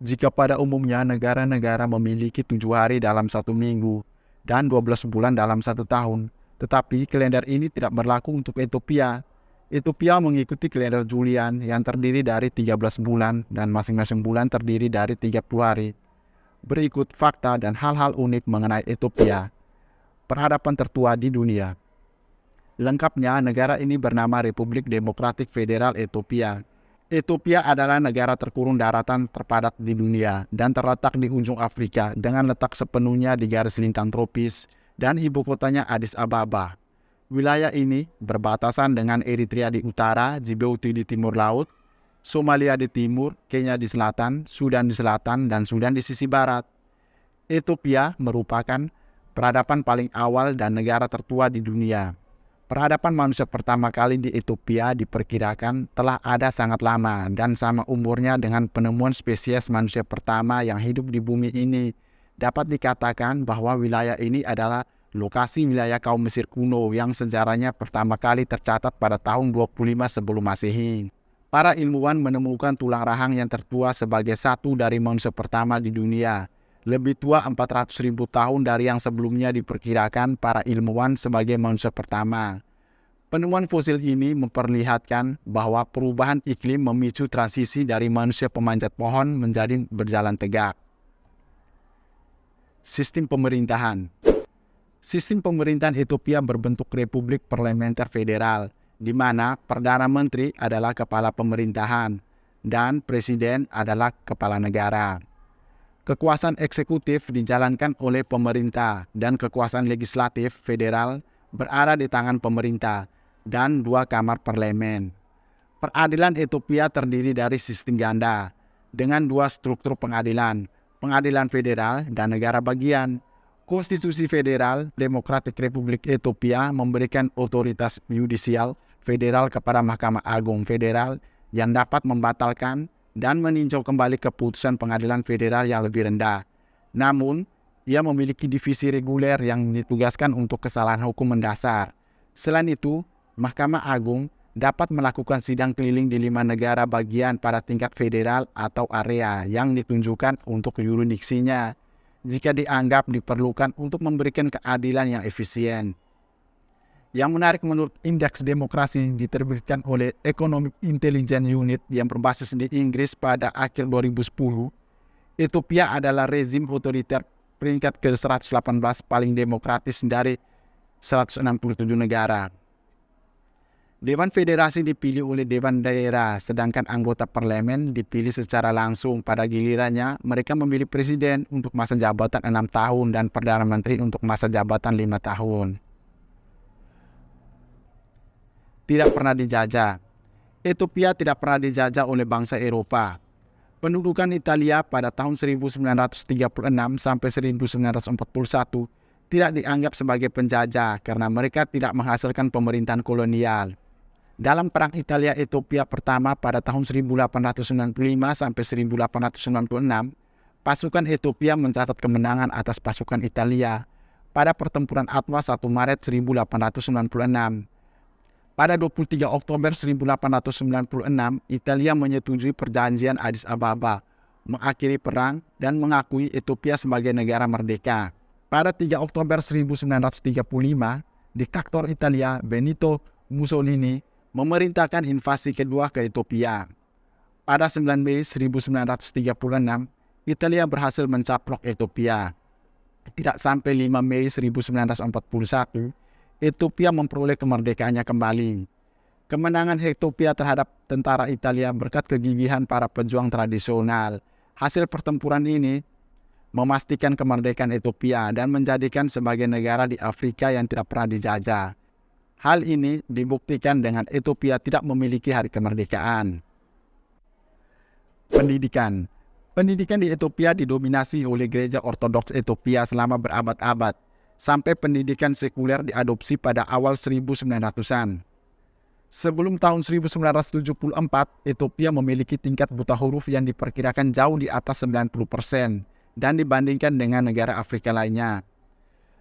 Jika pada umumnya negara-negara memiliki 7 hari dalam 1 minggu dan 12 bulan dalam 1 tahun, tetapi kalender ini tidak berlaku untuk Ethiopia. Ethiopia mengikuti kalender Julian yang terdiri dari 13 bulan dan masing-masing bulan terdiri dari 30 hari. Berikut fakta dan hal-hal unik mengenai Ethiopia. Peradaban tertua di dunia. Lengkapnya, negara ini bernama Republik Demokratik Federal Ethiopia. Ethiopia adalah negara terkurung daratan terpadat di dunia dan terletak di ujung Afrika dengan letak sepenuhnya di garis lintang tropis dan ibu kotanya Addis Ababa. Wilayah ini berbatasan dengan Eritrea di utara, Djibouti di timur laut, Somalia di timur, Kenya di selatan, Sudan di selatan, dan Sudan di sisi barat. Ethiopia merupakan peradaban paling awal dan negara tertua di dunia. Peradaban manusia pertama kali di Ethiopia diperkirakan telah ada sangat lama dan sama umurnya dengan penemuan spesies manusia pertama yang hidup di bumi ini. Dapat dikatakan bahwa wilayah ini adalah lokasi wilayah kaum Mesir kuno yang sejarahnya pertama kali tercatat pada tahun 25 sebelum Masehi. Para ilmuwan menemukan tulang rahang yang tertua sebagai satu dari manusia pertama di dunia. Lebih tua 400.000 tahun dari yang sebelumnya diperkirakan para ilmuwan sebagai manusia pertama. Penemuan fosil ini memperlihatkan bahwa perubahan iklim memicu transisi dari manusia pemanjat pohon menjadi berjalan tegak. Sistem pemerintahan. Sistem pemerintahan Ethiopia berbentuk republik parlementer federal, di mana Perdana Menteri adalah kepala pemerintahan dan Presiden adalah kepala negara. Kekuasaan eksekutif dijalankan oleh pemerintah dan kekuasaan legislatif federal berada di tangan pemerintah dan 2 kamar parlemen. Peradilan Ethiopia terdiri dari sistem ganda dengan 2 struktur pengadilan, pengadilan federal dan negara bagian. Konstitusi Federal Demokratik Republik Ethiopia memberikan otoritas yudisial federal kepada Mahkamah Agung Federal yang dapat membatalkan dan meninjau kembali keputusan pengadilan federal yang lebih rendah. Namun, ia memiliki divisi reguler yang ditugaskan untuk kesalahan hukum mendasar. Selain itu, Mahkamah Agung dapat melakukan sidang keliling di 5 negara bagian pada tingkat federal atau area yang ditunjukkan untuk yurisdiksinya, jika dianggap diperlukan untuk memberikan keadilan yang efisien. Yang menarik menurut Indeks Demokrasi diterbitkan oleh Economic Intelligence Unit yang berbasis di Inggris pada akhir 2010, Ethiopia adalah rezim otoriter peringkat ke-118 paling demokratis dari 167 negara. Dewan Federasi dipilih oleh Dewan Daerah, sedangkan anggota parlemen dipilih secara langsung. Pada gilirannya, mereka memilih presiden untuk masa jabatan 6 tahun dan Perdana Menteri untuk masa jabatan 5 tahun. Tidak pernah dijajah. Ethiopia tidak pernah dijajah oleh bangsa Eropa. Pendudukan Italia pada tahun 1936 sampai 1941 tidak dianggap sebagai penjajah karena mereka tidak menghasilkan pemerintahan kolonial. Dalam Perang Italia-Ethiopia pertama pada tahun 1895 sampai 1896, pasukan Ethiopia mencatat kemenangan atas pasukan Italia pada pertempuran Atwa 1 Maret 1896. Pada 23 Oktober 1896, Italia menyetujui perjanjian Addis Ababa, mengakhiri perang dan mengakui Ethiopia sebagai negara merdeka. Pada 3 Oktober 1935, diktator Italia Benito Mussolini memerintahkan invasi kedua ke Ethiopia. Pada 9 Mei 1936, Italia berhasil mencaplok Ethiopia. Tidak sampai 5 Mei 1941, Ethiopia memperoleh kemerdekaannya kembali. Kemenangan Ethiopia terhadap tentara Italia berkat kegigihan para pejuang tradisional. Hasil pertempuran ini memastikan kemerdekaan Ethiopia dan menjadikan sebagai negara di Afrika yang tidak pernah dijajah. Hal ini dibuktikan dengan Ethiopia tidak memiliki hari kemerdekaan. Pendidikan. Pendidikan di Ethiopia didominasi oleh Gereja Ortodoks Ethiopia selama berabad-abad, sampai pendidikan sekuler diadopsi pada awal 1900-an. Sebelum tahun 1974, Ethiopia memiliki tingkat buta huruf yang diperkirakan jauh di atas 90% dan dibandingkan dengan negara Afrika lainnya.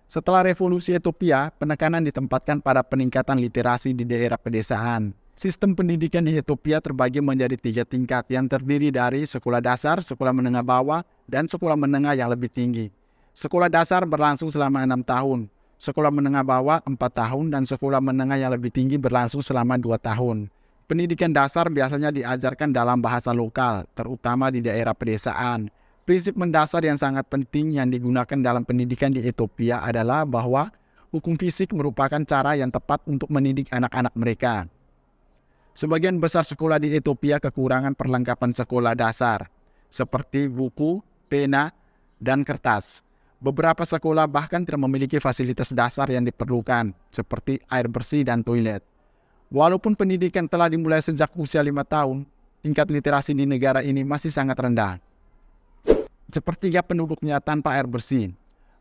Setelah revolusi Ethiopia, penekanan ditempatkan pada peningkatan literasi di daerah pedesaan. Sistem pendidikan di Ethiopia terbagi menjadi 3 tingkat yang terdiri dari sekolah dasar, sekolah menengah bawah, dan sekolah menengah yang lebih tinggi. Sekolah dasar berlangsung selama 6 tahun, sekolah menengah bawah 4 tahun, dan sekolah menengah yang lebih tinggi berlangsung selama 2 tahun. Pendidikan dasar biasanya diajarkan dalam bahasa lokal, terutama di daerah pedesaan. Prinsip mendasar yang sangat penting yang digunakan dalam pendidikan di Ethiopia adalah bahwa hukum fisik merupakan cara yang tepat untuk mendidik anak-anak mereka. Sebagian besar sekolah di Ethiopia kekurangan perlengkapan sekolah dasar, seperti buku, pena, dan kertas. Beberapa sekolah bahkan tidak memiliki fasilitas dasar yang diperlukan, seperti air bersih dan toilet. Walaupun pendidikan telah dimulai sejak usia 5 tahun, tingkat literasi di negara ini masih sangat rendah. Sepertiga penduduknya tanpa air bersih.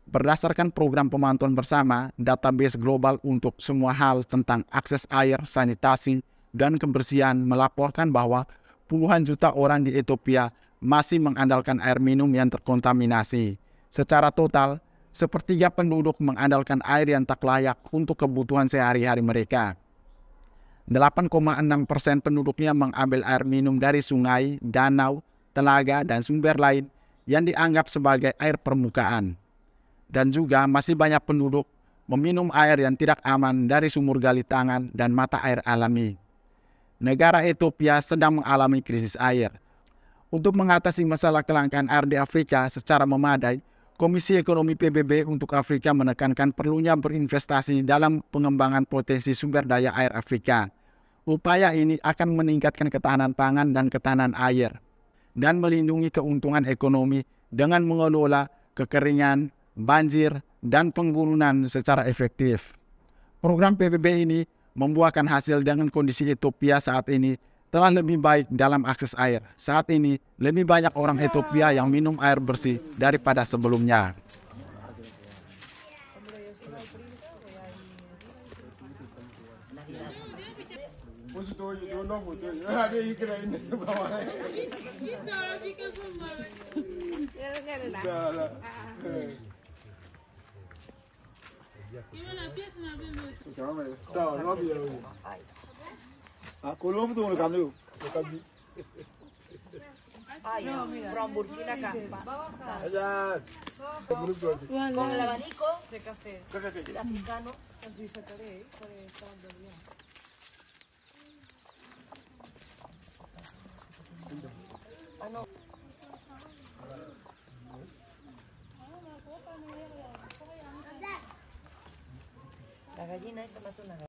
Berdasarkan program pemantauan bersama, database global untuk semua hal tentang akses air, sanitasi, dan kebersihan melaporkan bahwa puluhan juta orang di Ethiopia masih mengandalkan air minum yang terkontaminasi. Secara total, sepertiga penduduk mengandalkan air yang tak layak untuk kebutuhan sehari-hari mereka. 8,6% penduduknya mengambil air minum dari sungai, danau, telaga, dan sumber lain yang dianggap sebagai air permukaan. Dan juga masih banyak penduduk meminum air yang tidak aman dari sumur gali tangan dan mata air alami. Negara Ethiopia sedang mengalami krisis air. Untuk mengatasi masalah kelangkaan air di Afrika secara memadai, Komisi Ekonomi PBB untuk Afrika menekankan perlunya berinvestasi dalam pengembangan potensi sumber daya air Afrika. Upaya ini akan meningkatkan ketahanan pangan dan ketahanan air, dan melindungi keuntungan ekonomi dengan mengelola kekeringan, banjir, dan penggunungan secara efektif. Program PBB ini membuahkan hasil dengan kondisi Ethiopia saat ini telah lebih baik dalam akses air. Saat ini, lebih banyak orang Ethiopia yang minum air bersih daripada sebelumnya. From Burkina Faso. Con el abanico de café. Africano. Ah, no. La gallina esa mató una gallina.